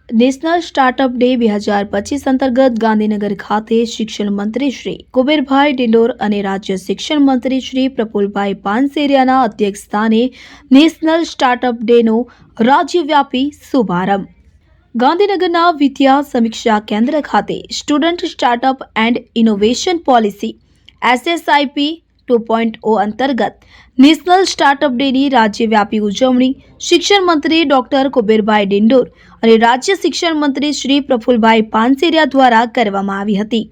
National startup day 2025 અંતર્ગત ગાંધીનગર ખાતે શિક્ષણ મંત્રી શ્રી કુબેરભાઈ ડિંડોર અને રાજ્ય શિક્ષણ મંત્રી શ્રી પ્રફુલભાઈ પાનસેરિયાના અધ્યક્ષસ્થાને નેશનલ સ્ટાર્ટઅપ ડેનો રાજ્યવ્યાપી શુભારંભ ગાંધીનગરના વિદ્યા સમીક્ષા કેન્દ્ર ખાતે student startup and innovation policy SSIP 2.0 અંતર્ગત નેશનલ સ્ટાર્ટઅપ ડેની રાજ્યવ્યાપી ઉજવણી શિક્ષણ મંત્રી ડોક્ટર કુબેરભાઈ ડિંડોર અને રાજ્ય શિક્ષણ મંત્રી શ્રી પ્રફુલભાઈ પાનસેરિયા દ્વારા કરવામાં આવી હતી।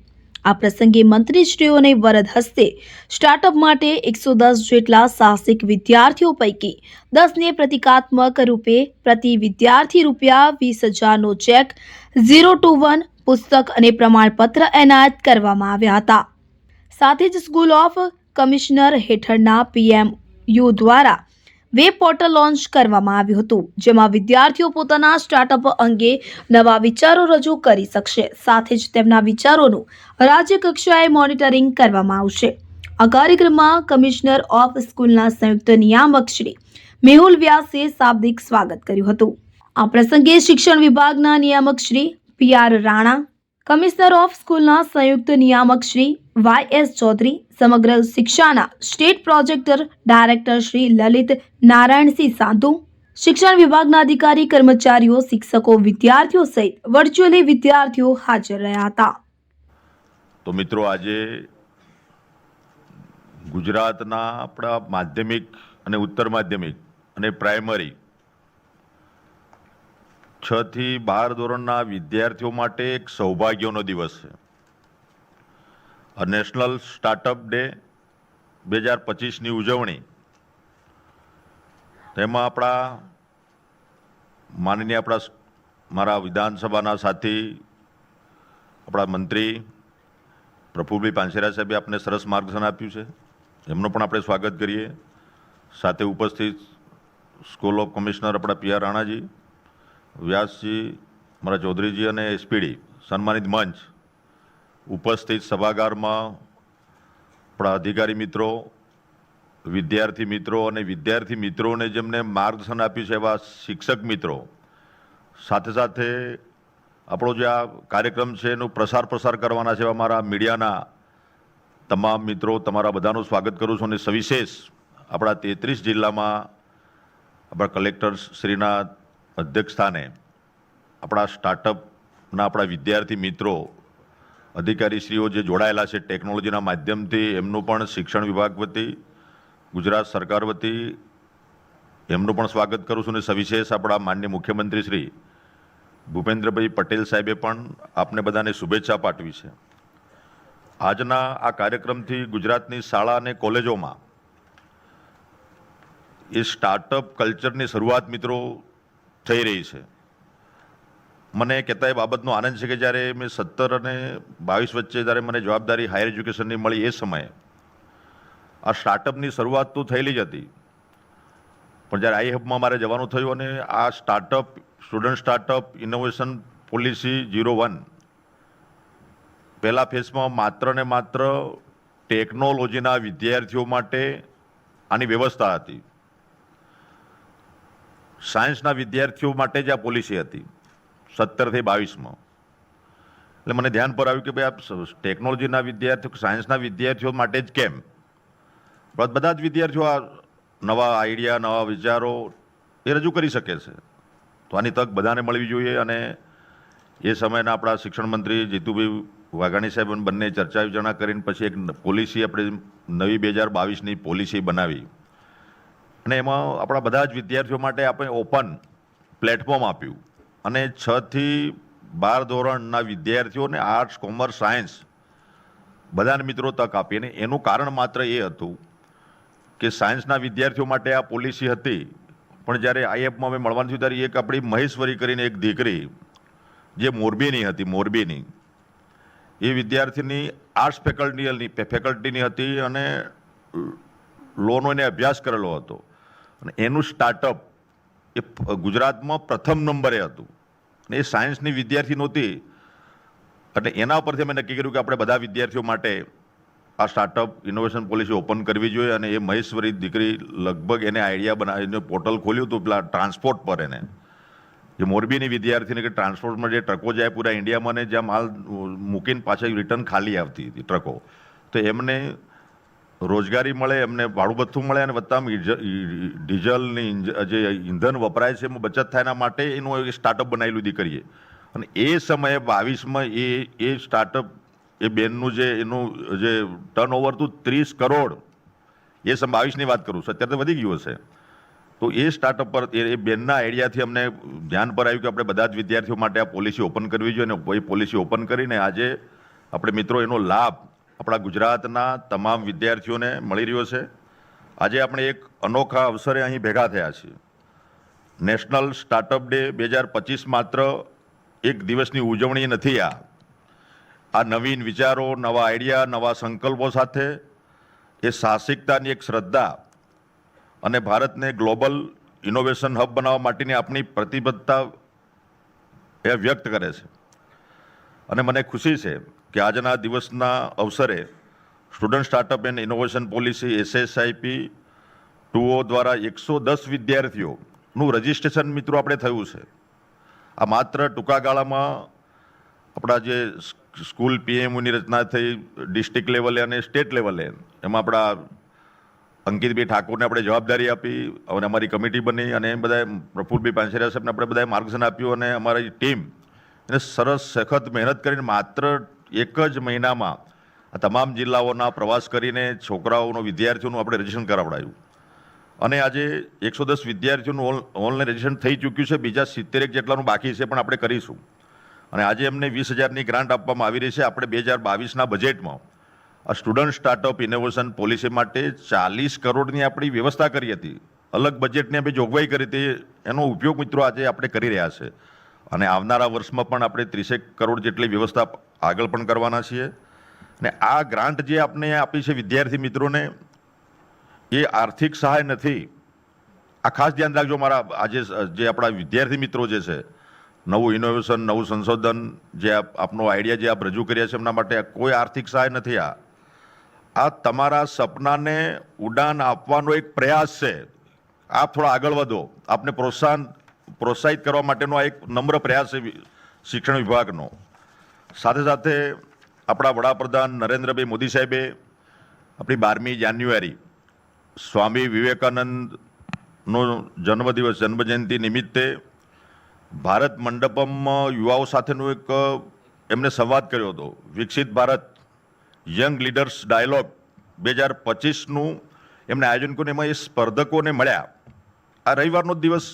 આ પ્રસંગે મંત્રીશ્રીઓને વરદ હસ્તે સ્ટાર્ટઅપ માટે 110 જેટલા સાહસિક વિદ્યાર્થીઓ પૈકી 10ને પ્રતિકાત્મક રૂપે પ્રતિ વિદ્યાર્થી ₹20,000નો ચેક 0 to 1 પુસ્તક અને પ્રમાણપત્ર એનાયત કરવામાં આવ્યા હતા। સાથે જ સ્કૂલ ઓફ કમિશનર હેઠળના PMU દ્વારા વેબ પોર્ટલ લોન્ચ કરવામાં આવ્યું હતું, જેમાં વિદ્યાર્થીઓ પોતાના સ્ટાર્ટઅપ અંગે નવા વિચારો રજૂ કરી શકશે। સાથે જ તેમના વિચારોનું રાજ્ય કક્ષાએ મોનિટરિંગ કરવામાં આવશે। આ કાર્યક્રમમાં કમિશનર ઓફ સ્કૂલના સંયુક્ત નિયામક શ્રી મેહુલ વ્યાસે શાબ્દિક સ્વાગત કર્યું હતું। આ પ્રસંગે શિક્ષણ વિભાગના નિયામક Shri PR Rana, commissioner of સ્કૂલના સંયુક્ત નિયામક શ્રી YS ચૌધરી, સમગ્ર શિક્ષાના state projector director Shri Lalit Narayansinh Sandhu, શિક્ષણ વિભાગના અધિકારી કર્મચારીઓ, શિક્ષકો, વિદ્યાર્થીઓ સહિત વર્ચ્યુઅલી વિદ્યાર્થીઓ હાજર રહ્યા હતા। તો મિત્રો, આજે ગુજરાતના આપણા માધ્યમિક અને ઉત્તર માધ્યમિક અને પ્રાઇમરી 6 થી 12 ધોરણના વિદ્યાર્થીઓ માટે એક સૌભાગ્યનો દિવસ છે। નેશનલ સ્ટાર્ટઅપ ડે 2025ની ઉજવણી, તેમાં આપણા માનનીય મારા વિધાનસભાના સાથી આપણા મંત્રી પ્રફુલભાઈ પાનસેરિયા સાહેબે આપને સરસ માર્ગદર્શન આપ્યું છે, એમનું પણ આપણે સ્વાગત કરીએ। સાથે ઉપસ્થિત સ્કૂલ ઓફ કમિશનર આપણા PR રાણાજી, વ્યાસજી, મારા ચૌધરીજી અને SPD સન્માનિત મંચ, ઉપસ્થિત સભાગારમાં આપણા અધિકારી મિત્રો, વિદ્યાર્થી મિત્રો અને વિદ્યાર્થી મિત્રોને જેમને માર્ગદર્શન આપ્યું છે એવા શિક્ષક મિત્રો, સાથે સાથે આપણો જે આ કાર્યક્રમ છે એનું પ્રસાર કરવાના છે એવા મારા મીડિયાના તમામ મિત્રો, તમારા બધાનું સ્વાગત કરું છું। અને સવિશેષ આપણા 33 જિલ્લામાં આપણા કલેક્ટર શ્રીના અધ્યક્ષસ્થાને આપણા સ્ટાર્ટઅપના આપણા વિદ્યાર્થી મિત્રો, અધિકારીશ્રીઓ જે જોડાયેલા છે ટેકનોલોજીના માધ્યમથી, એમનું પણ શિક્ષણ વિભાગ વતી, ગુજરાત સરકાર વતી એમનું પણ સ્વાગત કરું છું। અને સવિશેષ આપણા માનનીય મુખ્યમંત્રી શ્રી ભૂપેન્દ્રભાઈ પટેલ સાહેબે પણ આપને બધાને શુભેચ્છા પાઠવી છે। આજના આ કાર્યક્રમથી ગુજરાતની શાળા અને કોલેજોમાં એ સ્ટાર્ટઅપ કલ્ચરની શરૂઆત મિત્રો થઈ રહી છે। મને કહેતા એ બાબતનો આનંદ છે કે જ્યારે મેં 17 અને 22 વચ્ચે જ્યારે મને જવાબદારી હાયર એજ્યુકેશનની મળી, એ સમયે આ સ્ટાર્ટઅપની શરૂઆત તો થયેલી જ હતી, પણ જ્યારે આઈહબમાં મારે જવાનું થયું અને આ સ્ટુડન્ટ સ્ટાર્ટઅપ ઇનોવેશન પોલિસી 01 પહેલા ફેઝમાં માત્ર ને માત્ર ટેકનોલોજીના વિદ્યાર્થીઓ માટે આની વ્યવસ્થા હતી, સાયન્સના વિદ્યાર્થીઓ માટે જ આ પોલિસી હતી 17 થી 22માં। એટલે મને ધ્યાન પર આવ્યું કે ભાઈ આ ટેકનોલોજીના વિદ્યાર્થીઓ, સાયન્સના વિદ્યાર્થીઓ માટે જ કેમ? બધા જ વિદ્યાર્થીઓ આ નવા આઈડિયા, નવા વિચારો એ રજૂ કરી શકે છે, તો આની તક બધાને મળવી જોઈએ। અને એ સમયના આપણા શિક્ષણ મંત્રી જીતુભાઈ વાઘાણી સાહેબ બંને ચર્ચા વિચારણા કરીને પછી એક પોલિસી આપણે નવી 2022ની પોલિસી બનાવી, અને એમાં આપણા બધા જ વિદ્યાર્થીઓ માટે આપણે ઓપન પ્લેટફોર્મ આપ્યું અને 6 થી 12 ધોરણના વિદ્યાર્થીઓને આર્ટ્સ, કોમર્સ, સાયન્સ બધાને મિત્રો તક આપી। અને એનું કારણ માત્ર એ હતું કે સાયન્સના વિદ્યાર્થીઓ માટે આ પોલિસી હતી, પણ જ્યારે આઈએફમાં અમે મળવાનું થયું ત્યારે એક આપણી મહેશ્વરી કરીને એક દીકરી જે મોરબીની હતી, મોરબીની એ વિદ્યાર્થીની આર્ટ્સ ફેકલ્ટીની હતી અને લોનો એને અભ્યાસ કરેલો હતો, અને એનું સ્ટાર્ટઅપ એ ગુજરાતમાં પ્રથમ નંબરે હતું, અને એ સાયન્સની વિદ્યાર્થી નહોતી। એટલે એના પરથી અમે નક્કી કર્યું કે આપણે બધા વિદ્યાર્થીઓ માટે આ સ્ટાર્ટઅપ ઇનોવેશન પોલિસી ઓપન કરવી જોઈએ। અને એ મહેશ્વરી દીકરી લગભગ એને આઈડિયા બનાવીને પોર્ટલ ખોલ્યું હતું પેલા ટ્રાન્સપોર્ટ પર એને, જે મોરબીની વિદ્યાર્થીને કે ટ્રાન્સપોર્ટમાં જે ટ્રકો જાય પૂરા ઇન્ડિયામાં ને જ્યાં માલ મૂકીને પાછા રિટર્ન ખાલી આવતી હતી ટ્રકો, તો એમને રોજગારી મળે, એમને ભાડું ભથ્થું મળે અને વત્તા ડીઝલની જે ઈંધણ વપરાય છે એમાં બચત થાય એના માટે એનું એક સ્ટાર્ટઅપ બનાવેલું દીકરીએ. અને એ સમયે 22માં એ સ્ટાર્ટઅપ એ બેનનું જે એનું જે ટર્નઓવર હતું 30 કરોડ, એ 22ની વાત કરું છું, અત્યારે તો વધી ગયું હશે. તો એ સ્ટાર્ટઅપ પર એ બેનના આઈડિયાથી અમને ધ્યાન પર આવ્યું કે આપણે બધા જ વિદ્યાર્થીઓ માટે આ પોલિસી ઓપન કરવી જોઈએ અને એ પોલિસી ઓપન કરીને આજે આપણે મિત્રો એનો લાભ આપણા ગુજરાતના તમામ વિદ્યાર્થીઓને મળી રહ્યો છે. આજે આપણે એક અનોખા અવસરે અહીં ભેગા થયા છીએ. નેશનલ સ્ટાર્ટઅપ ડે 2025 માત્ર એક દિવસની ઉજવણી નથી. આ નવીન વિચારો, નવા આઈડિયા, નવા સંકલ્પો સાથે એ સાહસિકતાની એક શ્રદ્ધા અને ભારતને ગ્લોબલ ઇનોવેશન હબ બનાવવા માટેની આપણી પ્રતિબદ્ધતા એ વ્યક્ત કરે છે. અને મને ખુશી છે કે આજના દિવસના અવસરે student startup and innovation policy SSIP 2O દ્વારા 110 વિદ્યાર્થીઓનું રજિસ્ટ્રેશન મિત્રો આપણે થયું છે. આ માત્ર ટૂંકા ગાળામાં આપણા જે સ્કૂલ PMOની રચના થઈ ડિસ્ટ્રિક્ટ લેવલે અને સ્ટેટ લેવલે, એમાં આપણા અંકિતભાઈ ઠાકોરને આપણે જવાબદારી આપી અને અમારી કમિટી બની અને બધાએ પ્રફુલભાઈ પાંસેરિયા સાહેબને આપણે બધાએ માર્ગદર્શન આપ્યું અને અમારી ટીમ એને સરસ સખત મહેનત કરીને માત્ર એક જ મહિનામાં આ તમામ જિલ્લાઓના પ્રવાસ કરીને છોકરાઓનો વિદ્યાર્થીઓનું આપણે રજીસ્ટ્રેશન કરાવડાયું. અને આજે 110 વિદ્યાર્થીઓનું ઓનલાઈન રજીસ્ટ્રેશન થઈ ચૂક્યું છે. બીજા 71 જેટલાનું બાકી છે, પણ આપણે કરીશું. અને આજે એમને 20,000ની ગ્રાન્ટ આપવામાં આવી રહી છે. આપણે 2022ના બજેટમાં આ સ્ટુડન્ટ સ્ટાર્ટઅપ ઇનોવેશન પોલિસી માટે 40 કરોડની આપણી વ્યવસ્થા કરી હતી. અલગ બજેટની આપણે જોગવાઈ કરી હતી. એનો ઉપયોગ મિત્રો આજે આપણે કરી રહ્યા છે. અને આવનારા વર્ષમાં પણ આપણે 30 કરોડ જેટલી વ્યવસ્થા આગળ પણ કરવાના છીએ. અને આ ગ્રાન્ટ જે આપણે આપી છે વિદ્યાર્થી મિત્રોને, એ આર્થિક સહાય નથી. આ ખાસ ધ્યાન રાખજો મારા આજે જે આપણા વિદ્યાર્થી મિત્રો જે છે, નવું ઇનોવેશન, નવું સંશોધન જે આપનો આઈડિયા જે આપ રજૂ કર્યા છે એમના માટે કોઈ આર્થિક સહાય નથી. આ તમારા સપનાને ઉડાન આપવાનો એક પ્રયાસ છે. આપ થોડા આગળ વધો, આપને પ્રોત્સાહિત કરવા માટેનો આ એક નમ્ર પ્રયાસ છે શિક્ષણ વિભાગનો. સાથે સાથે આપણા વડાપ્રધાન નરેન્દ્રભાઈ મોદી સાહેબે આપણી 12મી જાન્યુઆરી સ્વામી વિવેકાનંદનો જન્મદિવસ, જન્મજયંતિ નિમિત્તે ભારત મંડપમમાં યુવાઓ સાથેનો એક એમને સંવાદ કર્યો હતો. વિકસિત ભારત યંગ લીડર્સ ડાયલોગ 2025નું એમને આયોજન કર્યું. એમાં એ સ્પર્ધકોને મળ્યા. આ રવિવારનો દિવસ,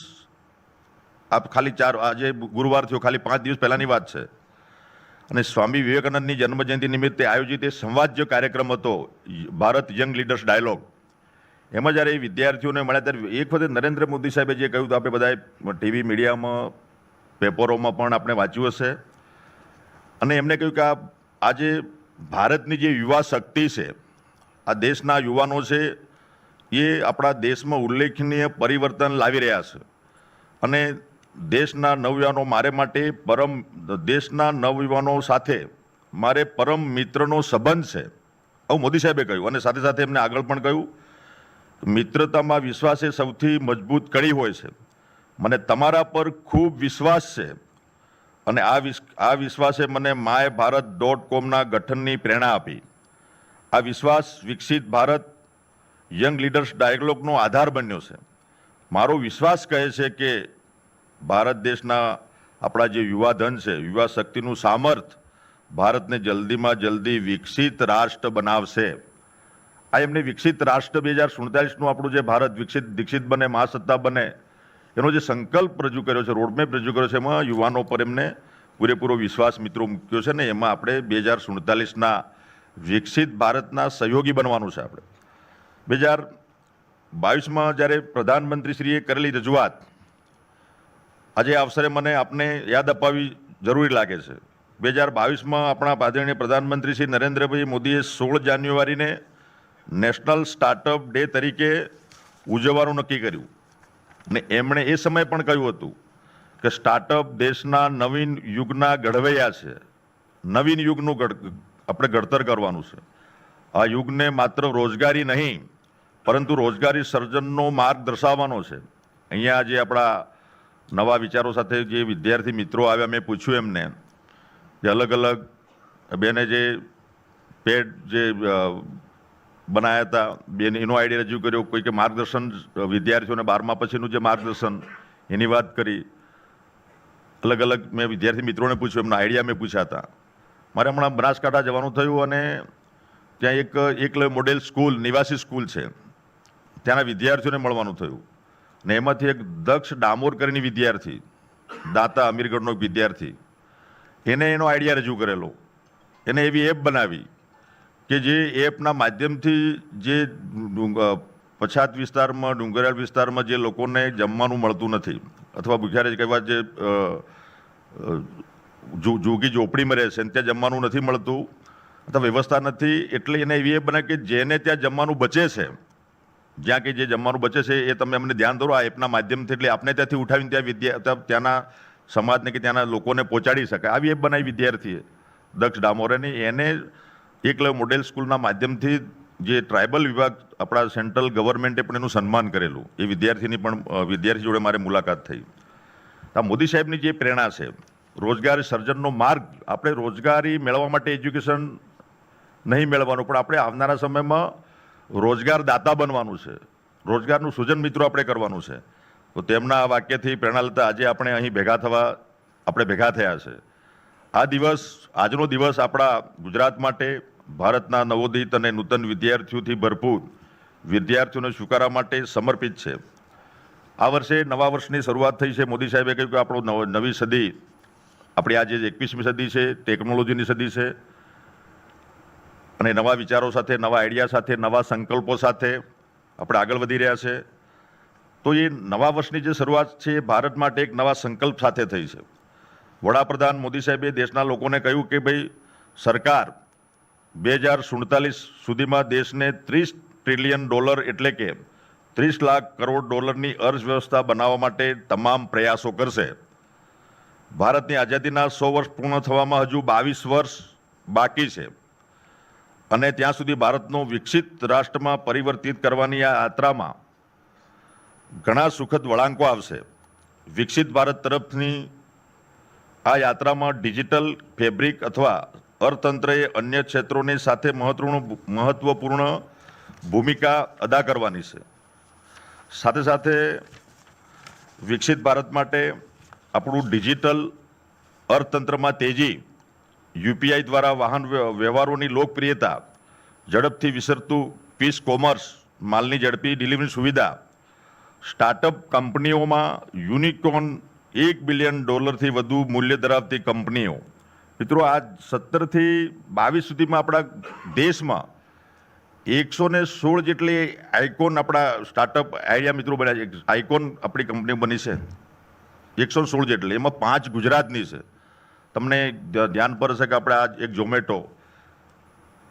આપ ખાલી આજે ગુરુવાર થયો, ખાલી 5 દિવસ પહેલાંની વાત છે. અને સ્વામી વિવેકાનંદની જન્મજયંતિ નિમિત્તે આયોજિત એ સંવાદ જે કાર્યક્રમ હતો ભારત યંગ લીડર્સ ડાયલોગ, એમાં જ્યારે એ વિદ્યાર્થીઓને મળ્યા ત્યારે એક વખતે નરેન્દ્ર મોદી સાહેબે જે કહ્યું હતું, આપણે બધાએ ટીવી મીડિયામાં, પેપરોમાં પણ આપણે વાંચ્યું હશે. અને એમને કહ્યું કે આજે ભારતની જે યુવા શક્તિ છે, આ દેશના યુવાનો છે, એ આપણા દેશમાં ઉલ્લેખનીય પરિવર્તન લાવી રહ્યા છે. અને દેશના નવયુવાનો મારે માટે દેશના નવયુવાનો સાથે મારે પરમ મિત્રનો સંબંધ છે, આવું મોદી સાહેબે કહ્યું. અને સાથે સાથે એમને આગળ પણ કહ્યું, મિત્રતામાં વિશ્વાસ એ સૌથી મજબૂત કડી હોય છે. મને તમારા પર ખૂબ વિશ્વાસ છે અને આ વિશ્વાસે મને MyBharat.comના ગઠનની પ્રેરણા આપી. આ વિશ્વાસ વિકસિત ભારત યંગ લીડર્સ ડાયલોગનો આધાર બન્યો છે. મારો વિશ્વાસ કહે છે કે ભારત દેશના આપણા જે યુવા ધન છે, યુવા શક્તિનું સામર્થ્ય ભારતને જલ્દીમાં જલ્દી વિકસિત રાષ્ટ્ર બનાવશે. આ એમને વિકસિત રાષ્ટ્ર 2047નું આપણું જે ભારત વિકસિત બને, મહાસત્તા બને, એનો જે સંકલ્પ રજૂ કર્યો છે, રોડમેપ રજૂ કર્યો છે, એમાં યુવાનો પર એમને પૂરેપૂરો વિશ્વાસ મિત્રો મૂક્યો છે. ને એમાં આપણે 2047ના વિકસિત ભારતના સહયોગી બનવાનું છે. આપણે 2022માં જ્યારે પ્રધાનમંત્રીશ્રીએ કરેલી રજૂઆત, આજે આ અવસરે મને આપને યાદ અપાવવી જરૂરી લાગે છે. 2022માં આપણા આદરણીય પ્રધાનમંત્રી શ્રી નરેન્દ્રભાઈ મોદીએ 16 જાન્યુઆરીને નેશનલ સ્ટાર્ટઅપ ડે તરીકે ઉજવવાનું નક્કી કર્યું. અને એમણે એ સમયે પણ કહ્યું હતું કે સ્ટાર્ટઅપ દેશના નવીન યુગના ઘડવૈયા છે. નવીન યુગનું આપણે ઘડતર કરવાનું છે. આ યુગને માત્ર રોજગારી નહીં પરંતુ રોજગારી સર્જનનો માર્ગ દર્શાવવાનો છે. અહીંયા જે આપણા નવા વિચારો સાથે જે વિદ્યાર્થી મિત્રો આવ્યા, મેં પૂછ્યું એમને જે અલગ અલગ બેને જે પેડ જે બનાવ્યા હતા, બેન એનો આઈડિયા રજૂ કર્યો. કોઈ કે માર્ગદર્શન વિદ્યાર્થીઓને 12મા પછીનું જે માર્ગદર્શન એની વાત કરી. અલગ અલગ મેં વિદ્યાર્થી મિત્રોને પૂછ્યું, એમના આઈડિયા મેં પૂછ્યા હતા. મારે હમણાં બનાસકાંઠા જવાનું થયું અને ત્યાં એક એકલવ્ય મોડેલ સ્કૂલ, નિવાસી સ્કૂલ છે, ત્યાંના વિદ્યાર્થીઓને મળવાનું થયું. ને એમાંથી એક દક્ષ ડામોર કરીને વિદ્યાર્થી, દાતા અમીરગઢનો એક વિદ્યાર્થી, એને એનો આઈડિયા રજૂ કરેલો. એને એવી એપ બનાવી કે જે એપના માધ્યમથી જે પછાત વિસ્તારમાં, ડુંગરાળ વિસ્તારમાં જે લોકોને જમવાનું મળતું નથી અથવા ભૂખ્યા કહેવા જે જોગી ઝોપડીમાં રહે છે ત્યાં જમવાનું નથી મળતું અથવા વ્યવસ્થા નથી, એટલે એને એવી એપ બનાવી કે જેને ત્યાં જમવાનું બચે છે, જ્યાં કે જે જમવાનું બચે છે એ તમે અમને ધ્યાન દોરો આ એપના માધ્યમથી, એટલે આપણે ત્યાંથી ઉઠાવીને ત્યાંના સમાજને કે ત્યાંના લોકોને પહોંચાડી શકાય. આવી એપ બનાવી વિદ્યાર્થીએ દક્ષ ડામોરેની. એને એકલવ્ય મોડેલ સ્કૂલના માધ્યમથી જે ટ્રાઇબલ વિભાગ આપણા સેન્ટ્રલ ગવર્મેન્ટે પણ એનું સન્માન કરેલું. એ વિદ્યાર્થી જોડે મારે મુલાકાત થઈ. આ મોદી સાહેબની જે પ્રેરણા છે, રોજગારી સર્જનનો માર્ગ, આપણે રોજગારી મેળવવા માટે એજ્યુકેશન નહીં મેળવવાનું, પણ આપણે આવનારા સમયમાં રોજગાર દાતા બનવાનું છે, રોજગારનું સૃજન મિત્રો આપણે કરવાનું છે. તો તેમના આ વાક્યથી પ્રેરણા લેતા આજે આપણે અહીં ભેગા થયા છે. આ દિવસ, આજનો દિવસ આપણા ગુજરાત માટે, ભારતના નવોદિત અને નૂતન વિદ્યાર્થીઓથી ભરપૂર વિદ્યાર્થીઓને સ્વીકારવા માટે સમર્પિત છે. આ વર્ષે નવા વર્ષની શરૂઆત થઈ છે. મોદી સાહેબે કહ્યું કે આપણો નવી સદી, આપણી આજે 21મી સદી છે, ટેકનોલોજીની સદી છે અને નવા વિચારો સાથે, નવા આઈડિયા સાથે, નવા સંકલ્પો સાથે આપણે આગળ વધી રહ્યા છે. તો એ નવા વર્ષની જે શરૂઆત છે એ ભારત માટે એક નવા સંકલ્પ સાથે થઈ છે. વડાપ્રધાન મોદી સાહેબે દેશના લોકોને કહ્યું કે ભાઈ સરકાર 2047 સુધીમાં દેશને $30 ટ્રિલિયન એટલે કે $30 લાખ કરોડ અર્થવ્યવસ્થા બનાવવા માટે તમામ પ્રયાસો કરશે. ભારતની આઝાદીના 100 વર્ષ પૂર્ણ થવામાં હજુ 22 વર્ષ બાકી છે અને ત્યાં સુધી ભારતનો વિકસિત રાષ્ટ્રમાં પરિવર્તિત કરવાની આ યાત્રામાં ઘણા સુખદ વળાંકો આવશે. વિકસિત ભારત તરફની આ યાત્રામાં ડિજિટલ ફેબ્રિક અથવા અર્થતંત્રએ અન્ય ક્ષેત્રોની સાથે મહત્વપૂર્ણ ભૂમિકા અદા કરવાની છે. સાથે સાથે વિકસિત ભારત માટે આપણું ડિજિટલ અર્થતંત્રમાં તેજી, યુપીઆઈ દ્વારા વાહન વ્યવહારોની લોકપ્રિયતા, ઝડપથી વિસ્તરતું પીસ કોમર્સ, માલની ઝડપી ડિલિવરી સુવિધા, સ્ટાર્ટઅપ કંપનીઓમાં યુનિકોર્ન, $1 બિલિયન વધુ મૂલ્ય ધરાવતી કંપનીઓ. મિત્રો, આ 17 થી 22 સુધીમાં આપણા દેશમાં 116 જેટલી આઇકોન આપણા સ્ટાર્ટઅપ આઈડિયા મિત્રો બન્યા છે. આઇકોન આપણી કંપનીઓ બની છે 116 જેટલી, એમાં 5 ગુજરાતની છે. તમને ધ્યાન પર હશે કે આપણે આજ એક ઝોમેટો,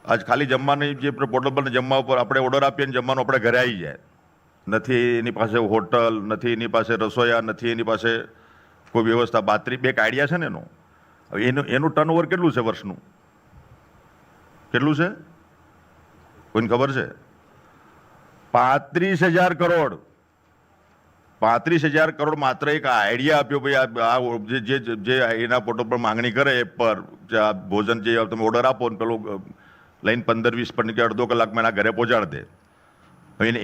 આજ ખાલી જમવાની જે પોર્ટેબલ જમવા ઉપર આપણે ઓર્ડર આપીએ ને જમવાનું આપણે ઘરે આવી જાય. નથી એની પાસે હોટલ, નથી એની પાસે રસોઈયા, નથી એની પાસે કોઈ વ્યવસ્થા. 32 આઈડિયા છે ને એનું ટર્નઓવર કેટલું છે વર્ષનું? કેટલું છે કોઈને ખબર છે? 35,000 કરોડ. 35,000 કરોડ માત્ર એક આઈડિયા આપ્યો. ભાઈ આ જે એના પોર્ટલ પર માંગણી કરે એપ પર, આ ભોજન જે તમે ઓર્ડર આપો ને પેલો લઈને 15-20 મિનિટ કે અડધો કલાકમાં એના ઘરે પહોંચાડી દે.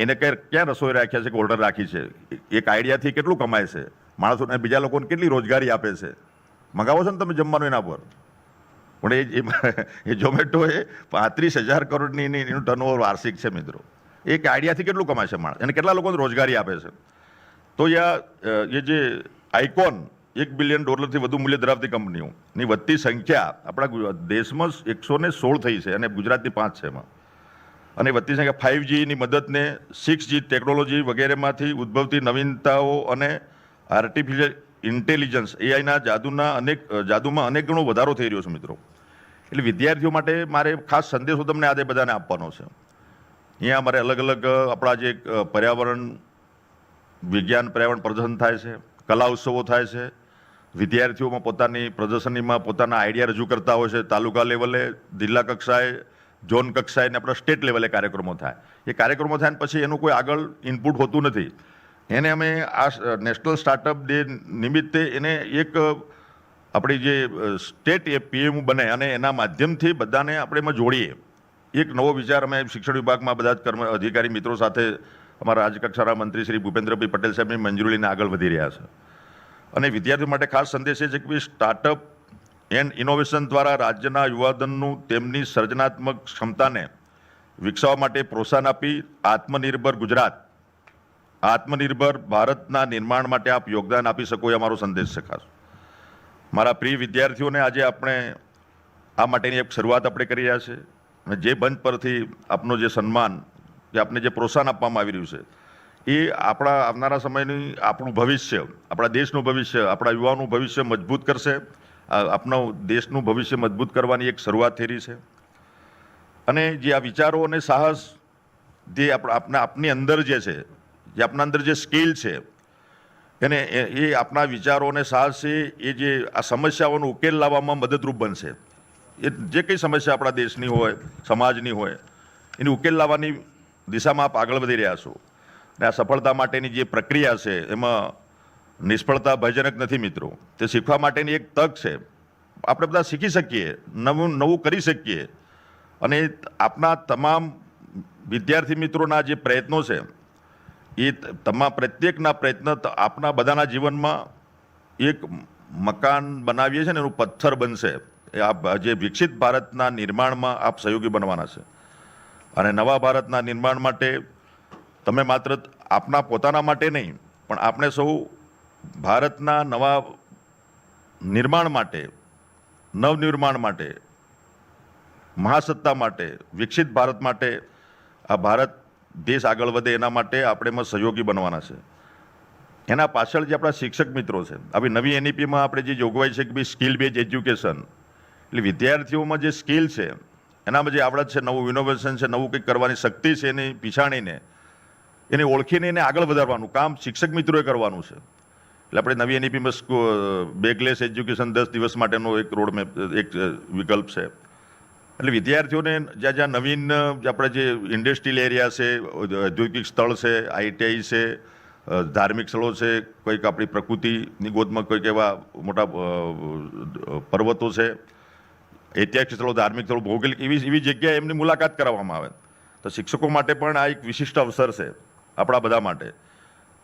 એને ક્યાં રસોઈ રાખ્યા છે કે ઓર્ડર રાખી છે? એક આઈડિયાથી કેટલું કમાય છે માણસોને, બીજા લોકોને કેટલી રોજગારી આપે છે. મંગાવો છો ને તમે જમવાનું એના પર. પણ એ ઝોમેટોએ 35,000 કરોડની એનું ટર્નઓવર વાર્ષિક છે મિત્રો. એક આઈડિયાથી કેટલું કમાય છે માણસ, એને કેટલા લોકોને રોજગારી આપે છે. તો એ જે આઇકોન, $1 બિલિયન થી વધુ મૂલ્ય ધરાવતી કંપનીઓની વધતી સંખ્યા આપણા દેશમાં 116 થઈ છે અને ગુજરાતની 5 છે એમાં. અને વધતી સંખ્યા 5Gની મદદને 6G ટેકનોલોજી વગેરેમાંથી ઉદ્ભવતી નવીનતાઓ અને આર્ટિફિશિયલ ઇન્ટેલિજન્સ AIના જાદુમાં અનેક ગણો વધારો થઈ રહ્યો છે મિત્રો. એટલે વિદ્યાર્થીઓ માટે મારે ખાસ સંદેશો તમને આજે બધાને આપવાનો છે. અહીંયા અમારે અલગ અલગ આપણા જે પર્યાવરણ પ્રદર્શન થાય છે, કલા ઉત્સવો થાય છે, વિદ્યાર્થીઓમાં પોતાની પ્રદર્શનીમાં પોતાના આઈડિયા રજૂ કરતા હોય છે. તાલુકા લેવલે, જિલ્લા કક્ષાએ, ઝોન કક્ષાએ ને આપણા સ્ટેટ લેવલે કાર્યક્રમો થાય. એ કાર્યક્રમો થાય ને પછી એનું કોઈ આગળ ઇનપુટ હોતું નથી. એને અમે આ નેશનલ સ્ટાર્ટઅપ ડે નિમિત્તે એને એક આપણી જે સ્ટેટ એ પીએમ બને અને એના માધ્યમથી બધાને આપણે એમાં જોડીએ. એક નવો વિચાર અમે શિક્ષણ વિભાગમાં બધા જ અધિકારી મિત્રો સાથે અમારા રાજ્યકક્ષાના મંત્રી શ્રી ભૂપેન્દ્રભાઈ પટેલ સાહેબની મંજૂરી લઈને આગળ વધી રહ્યા છે. અને વિદ્યાર્થીઓ માટે ખાસ સંદેશ એ છે કે સ્ટાર્ટઅપ એન્ડ ઇનોવેશન દ્વારા રાજ્યના યુવાધનનું તેમની સર્જનાત્મક ક્ષમતાને વિકસાવવા માટે પ્રોત્સાહન આપી આત્મનિર્ભર ગુજરાત, આત્મનિર્ભર ભારતના નિર્માણ માટે આપ યોગદાન આપી શકો એ અમારો સંદેશ છે. ખાસ મારા પ્રિય વિદ્યાર્થીઓને આજે આપણે આ માટેની એક શરૂઆત આપણે કરી રહ્યા છે. અને જે મંચ પરથી આપનો જે સન્માન કે આપને જે પ્રોત્સાહન આપવામાં આવી રહ્યું છે એ આપણા આવનારા સમયની આપણું ભવિષ્ય, આપણા દેશનું ભવિષ્ય, આપણા યુવાઓનું ભવિષ્ય મજબૂત કરશે. આપણા દેશનું ભવિષ્ય મજબૂત કરવાની એક શરૂઆત થઈ રહી છે. અને જે આ વિચારો અને સાહસ જે આપની અંદર જે છે, જે આપના અંદર જે સ્કિલ છે એને એ આપણા વિચારો અને સાહસ છે એ જે આ સમસ્યાઓનો ઉકેલ લાવવામાં મદદરૂપ બનશે. એ જે કંઈ સમસ્યા આપણા દેશની હોય, સમાજની હોય, એની ઉકેલ લાવવાની દિશામાં આપ આગળ વધી રહ્યા છો. અને આ સફળતા માટેની જે પ્રક્રિયા છે એમાં નિષ્ફળતા ભયજનક નથી મિત્રો. તે શીખવા માટેની એક તક છે. આપણે બધા શીખી શકીએ, નવું કરી શકીએ. અને આપના તમામ વિદ્યાર્થી મિત્રોના જે પ્રયત્નો છે એ પ્રત્યેકના પ્રયત્ન આપના બધાના જીવનમાં એક મકાન બનાવીએ છીએ ને એનું પથ્થર બનશે. આપ જે વિકસિત ભારતના નિર્માણમાં આપ સહયોગી બનવાના છે. અને નવા ભારતના નિર્માણ માટે તમે માત્ર આપના પોતાના માટે નહીં પણ આપણે સૌ ભારતના નવા નિર્માણ માટે, નવનિર્માણ માટે, મહાસત્તા માટે, વિકસિત ભારત માટે, આ ભારત દેશ આગળ વધે એના માટે આપણે એમાં સહયોગી બનવાના છે. એના પાછળ જે આપણા શિક્ષક મિત્રો છે, હવે નવી એનઈપીમાં આપણે જે જોગવાઈ છે કે ભાઈ સ્કિલ બેઝ એજ્યુકેશન, એટલે વિદ્યાર્થીઓમાં જે સ્કિલ છે એનામાં જે આવડત છે, નવું ઇનોવેશન છે, નવું કંઈક કરવાની શક્તિ છે, એની પીછાણીને એને ઓળખીને એને આગળ વધારવાનું કામ શિક્ષક મિત્રોએ કરવાનું છે. એટલે આપણે નવી એનઈપીમાં બેગલેસ એજ્યુકેશન 10 દિવસ માટેનો એક રોડમેપ, એક વિકલ્પ છે. એટલે વિદ્યાર્થીઓને જ્યાં જ્યાં નવીન આપણે જે ઇન્ડસ્ટ્રીયલ એરિયા છે, ઔદ્યોગિક સ્થળ છે, આઈટીઆઈ છે, ધાર્મિક સ્થળો છે, કોઈક આપણી પ્રકૃતિની ગોદમાં કોઈક એવા મોટા પર્વતો છે, ઐતિહાસિક સ્થળો, ધાર્મિક સ્થળો, ભૌગોલિક એવી જગ્યાએ એમની મુલાકાત કરાવવામાં આવે. તો શિક્ષકો માટે પણ આ એક વિશિષ્ટ અવસર છે આપણા બધા માટે.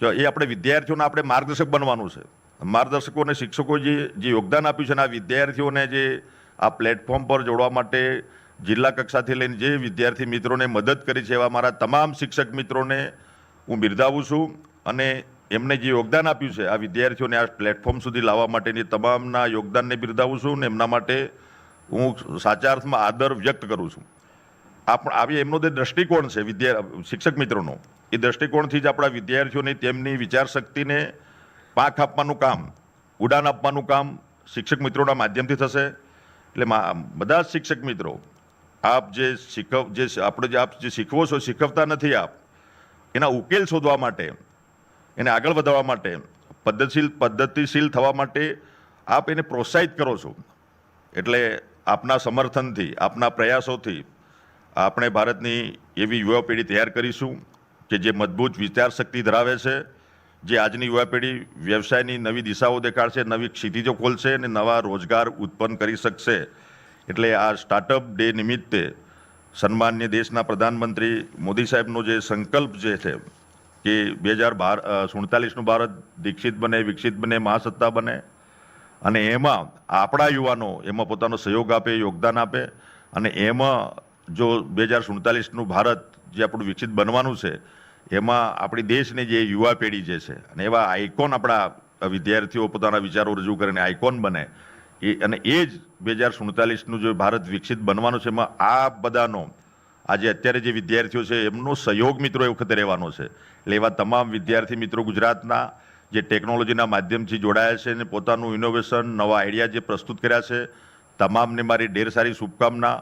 જો એ આપણે વિદ્યાર્થીઓને આપણે માર્ગદર્શક બનવાનું છે. માર્ગદર્શકો અને શિક્ષકો જે યોગદાન આપ્યું છે ને આ વિદ્યાર્થીઓને જે આ પ્લેટફોર્મ પર જોડવા માટે જિલ્લા કક્ષાથી લઈને જે વિદ્યાર્થી મિત્રોને મદદ કરી છે એવા મારા તમામ શિક્ષક મિત્રોને હું બિરદાવું છું. અને એમને જે યોગદાન આપ્યું છે આ વિદ્યાર્થીઓને આ પ્લેટફોર્મ સુધી લાવવા માટેની તમામના યોગદાનને બિરદાવું છું ને એમના માટે હું સાચા અર્થમાં આદર વ્યક્ત કરું છું. આવી એમનો જે દ્રષ્ટિકોણ છે શિક્ષક મિત્રોનો, એ દ્રષ્ટિકોણથી જ આપણા વિદ્યાર્થીઓને તેમની વિચારશક્તિને પાંખ આપવાનું કામ, ઉડાન આપવાનું કામ શિક્ષક મિત્રોના માધ્યમથી થશે. એટલે બધા જ શિક્ષક મિત્રો, આપ આપ જે શીખવો છો, શીખવતા નથી આપ, એના ઉકેલ શોધવા માટે, એને આગળ વધારવા માટે, પદ્ધતિશીલ થવા માટે આપ એને પ્રોત્સાહિત કરો છો. એટલે આપના સમર્થનથી, આપના પ્રયાસોથી આપણે ભારતની એવી યુવા પેઢી તૈયાર કરીશું કે જે મજબૂત વિચારશક્તિ ધરાવે છે, જે આજની યુવા પેઢી વ્યવસાયની નવી દિશાઓ દેખાડશે, નવી ક્ષિતિજો ખોલશે અને નવા રોજગાર ઉત્પન્ન કરી શકશે. એટલે આ સ્ટાર્ટઅપ ડે નિમિત્તે સન્માનીય દેશના પ્રધાનમંત્રી મોદી સાહેબનો જે સંકલ્પ જે છે કે 2047નું ભારત દીક્ષિત બને, વિકસિત બને, મહાસત્તા બને, અને એમાં આપણા યુવાનો એમાં પોતાનો સહયોગ આપે, યોગદાન આપે. અને એમાં જો 2047નું ભારત જે આપણું વિકસિત બનવાનું છે એમાં આપણી દેશની જે યુવા પેઢી જે છે અને એવા આઇકોન આપણા વિદ્યાર્થીઓ પોતાના વિચારો રજૂ કરીને આઇકોન બને, અને એ જ 2047નું જે ભારત વિકસિત બનવાનું છે એમાં આ બધાનો આજે અત્યારે જે વિદ્યાર્થીઓ છે એમનો સહયોગ મિત્રો એ વખતે રહેવાનો છે. એટલે એવા તમામ વિદ્યાર્થી મિત્રો ગુજરાતના જે ટેકનોલોજીના માધ્યમથી જોડાયા છે અને પોતાનું ઇનોવેશન, નવા આઈડિયા જે પ્રસ્તુત કર્યા છે, તમામને મારી ઢેર સારી શુભકામના.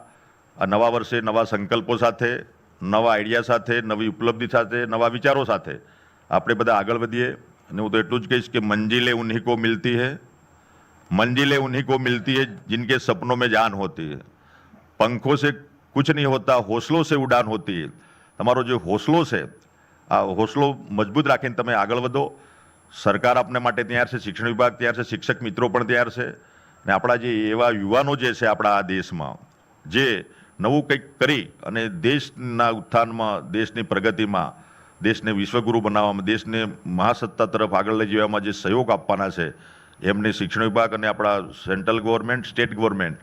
આ નવા વર્ષે નવા સંકલ્પો સાથે, નવા આઈડિયા સાથે, નવી ઉપલબ્ધિ સાથે, નવા વિચારો સાથે આપણે બધા આગળ વધીએ. અને હું તો એટલું જ કહીશ કે મંજિલે ઉन्हीं को मिलती है, मंजिलें उन्हीं को मिलती है जिनके सपनों में जान होती है, पंखों से कुछ नहीं होता, हौसलों से उड़ान होती है. તમારો જે હોસલો છે, આ હોસલો મજબૂત રાખીને તમે આગળ વધો. સરકાર આપને માટે તૈયાર છે, શિક્ષણ વિભાગ તૈયાર છે, શિક્ષક મિત્રો પણ તૈયાર છે. અને આપણા જે એવા યુવાનો જે છે આપણા આ દેશમાં, જે નવું કંઈક કરી અને દેશના ઉત્થાનમાં, દેશની પ્રગતિમાં, દેશને વિશ્વગુરુ બનાવવામાં, દેશને મહાસત્તા તરફ આગળ લઈ જવામાં જે સહયોગ આપવાના છે, એમને શિક્ષણ વિભાગ અને આપણા સેન્ટ્રલ ગવર્મેન્ટ, સ્ટેટ ગવર્મેન્ટ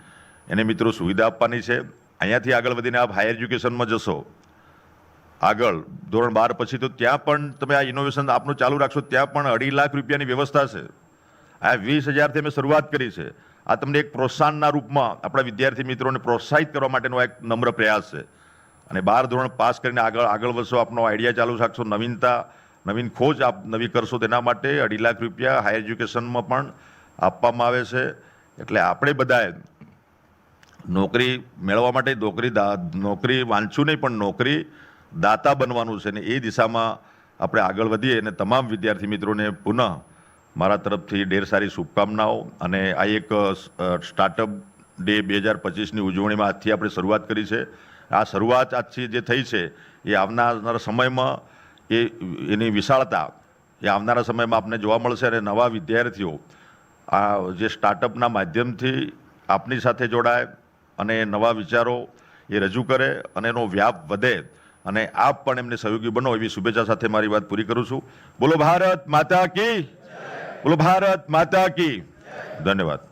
એને મિત્રો સુવિધા આપવાની છે. અહીંયાથી આગળ વધીને આપ હાયર એજ્યુકેશનમાં જશો, આગળ ધોરણ 12 પછી, તો ત્યાં પણ તમે આ ઇનોવેશન આપનું ચાલુ રાખશો, ત્યાં પણ 2.5 લાખ રૂપિયાની વ્યવસ્થા છે. આ 20,000થી અમે શરૂઆત કરી છે. આ તમને એક પ્રોત્સાહનના રૂપમાં આપણા વિદ્યાર્થી મિત્રોને પ્રોત્સાહિત કરવા માટેનો એક નમ્ર પ્રયાસ છે. અને 12 ધોરણ પાસ કરીને આગળ વધશો, આપનો આઈડિયા ચાલુ રાખશો, નવીન ખોજ આપ નવી કરશો, તેના માટે 2.5 લાખ રૂપિયા હાયર એજ્યુકેશનમાં પણ આપવામાં આવે છે. એટલે આપણે બધાએ નોકરી મેળવવા માટે નોકરી વાંચવું નહીં, પણ નોકરી દાતા બનવાનું છે. ને એ દિશામાં આપણે આગળ વધીએ. અને તમામ વિદ્યાર્થી મિત્રોને પુનઃ મારા તરફથી ઢેર સારી શુભકામનાઓ. અને આ એક સ્ટાર્ટઅપ ડે 2025ની ઉજવણીમાં આજથી આપણે શરૂઆત કરી છે. આ શરૂઆત આજથી જે થઈ છે એ આવનારા સમયમાં એની વિશાળતા એ આવનારા સમયમાં આપને જોવા મળશે. અને નવા વિદ્યાર્થીઓ આ જે સ્ટાર્ટઅપના માધ્યમથી આપની સાથે જોડાય અને નવા વિચારો એ રજૂ કરે અને એનો વ્યાપ વધે, અને આપ પણ એમને સહયોગી બનો, એવી શુભેચ્છા સાથે મારી વાત પૂરી કરું છું. બોલો ભારત માતા કી, બોલો ભારત માતા કી. ધન્યવાદ.